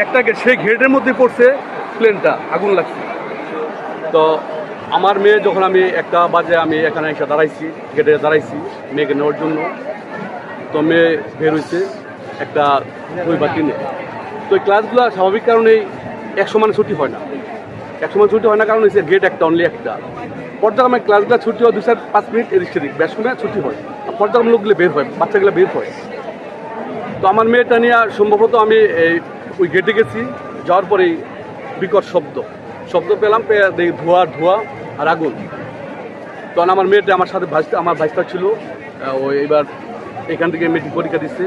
একটা সেই ঘেটের মধ্যে পড়ছে প্লেনটা, আগুন লাগছে। তো আমার মেয়ে যখন আমি 1টা বাজে আমি এখানে এসে দাঁড়াইছি, গেটে দাঁড়াইছি মেয়েকে নেওয়ার জন্য। তো মেয়ে বের হয়েছে 1টা 2 বা 3-এ। তো এই ক্লাসগুলো স্বাভাবিক কারণেই 1 সমানে ছুটি হয় না। 1 সমান ছুটি হয় না কারণ হচ্ছে গেট একটা, অনলি একটা। পর্যায়ক্রমে ক্লাসগুলো ছুটি হয় 2-5 মিনিট এদিক সেদিক, বেশ সময় ছুটি হয়। আর পর্যায়ক্রমে লোকগুলো বের হয়, বাচ্চাগুলো বের হয়। তো আমার মেয়েটা নিয়ে সম্ভবত আমি ওই গেটে গেছি, যাওয়ার পরেই বিকট শব্দ পেলাম, পেয়ে দেখি ধোঁয়া আর আগুন। তখন আমার মেয়েটা আমার সাথে আমার ভাইসটা ছিল, ও এবার এখান থেকে মেট্রিক পরীক্ষা দিচ্ছে।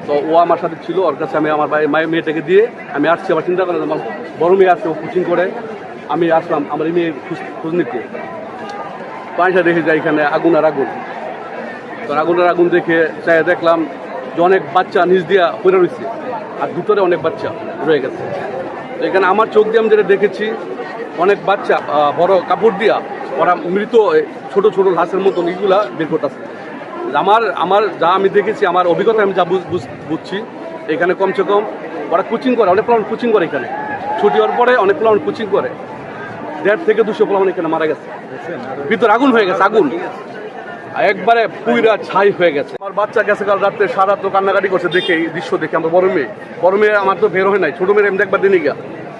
তো ও আমার সাথে ছিল, ওর কাছে আমি আমার মেয়েটাকে দিয়ে আমি আসছি। আমার চিন্তা করলাম আমার বড় মেয়ে আছে, ও কোচিং করে, আমি আসলাম আমার এই মেয়ের খোঁজ নিতে। পাঁচটা দেখে যাই এখানে আগুন আর আগুন। তো আগুন দেখে চাই দেখলাম যে অনেক বাচ্চা নিচ দিয়া পড়ে রয়েছে, আর ভিতরে অনেক বাচ্চা রয়ে গেছে। তো এখানে আমার চোখ দিয়ে আমি যেটা দেখেছি, অনেক বাচ্চা বড় কাপড় দিয়া ওরা মৃত ছোট লাশের মতন এইগুলা বের করতেছে। আমার যা আমি দেখেছি, আমার অভিজ্ঞতা আমি যা বুঝছি, এখানে কমসে কম ওরা কোচিং করে, অনেক প্লান কোচিং করে। এখানে ছুটি হওয়ার পরে অনেক প্লান কোচিং করে, 150 থেকে 200 প্লান এখানে মারা গেছে। ভিতরে আগুন হয়ে গেছে, আগুন একবারে পুইরা ছাই হয়ে গেছে। আমার বাচ্চা গেছে কাল রাত্রে সারা তো কান্নাকাটি করছে দেখে, এই দৃশ্য দেখে। আমার বড় মেয়ে আমার তো বের হয় নাই, ছোট মেয়ে আমি দেখবার দিনই গা,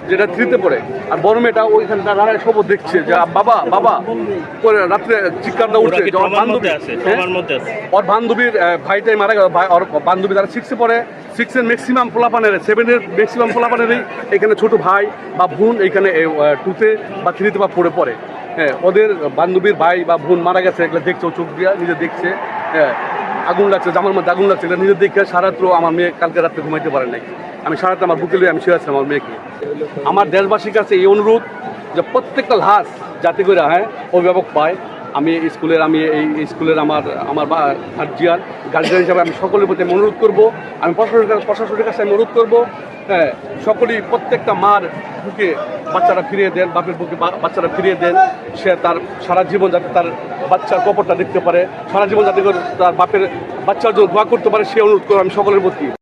যেটা 3-তে পড়ে। আর বড় মেয়েটা ওইখানে দাঁড়ায় সব দেখছে যে বাবা করে রাত্রে চিৎকারটা উঠছে। ওর বান্ধবীর ভাইটাই মারা গেল, ওর বান্ধবী তারা 6-এ পড়ে, 6-এর ম্যাক্সিমাম পোলাপানের, 7-এর ম্যাক্সিমাম পোলাপানেরই এখানে ছোট ভাই বা বোন এইখানে 2-তে বা 3-তে বা 4-এ পড়ে। হ্যাঁ, ওদের বান্ধবীর ভাই বা বোন মারা গেছে, এগুলো দেখছে, ও চোখ দিয়ে নিজে দেখছে। হ্যাঁ, আগুন লাগছে, জামার মধ্যে আগুন লাগছে, এটা নিজে দেখে সারাত্র আমার মেয়ে কালকে রাত্রে ঘুমাইতে পারে নাই। আমি সারাত্র আমার বুকে লিয়ে আমি শুয়ে আছি আমার মেয়েকে। আমার দেশবাসীর কাছে এই অনুরোধ যে প্রত্যেকটা লাশ যাতে করে অভিভাবক পায়। আমি এই স্কুলের আমার গার্জিয়ান হিসাবে আমি সকলের প্রতি আমি অনুরোধ করবো। আমি প্রশাসনের কাছে আমি অনুরোধ করবো, হ্যাঁ, সকলেই প্রত্যেকটা মার বুকে বাচ্চারা ফিরিয়ে দেন, বাপের বুকে বাচ্চারা ফিরিয়ে দেন। সে তার সারা জীবন যাতে তার বাচ্চার কবরটা দেখতে পারে, সারা জীবন যাতে তার বাপের বাচ্চার জন্য দোয়া করতে পারে, সে অনুরোধ করবো আমি সকলের প্রতি।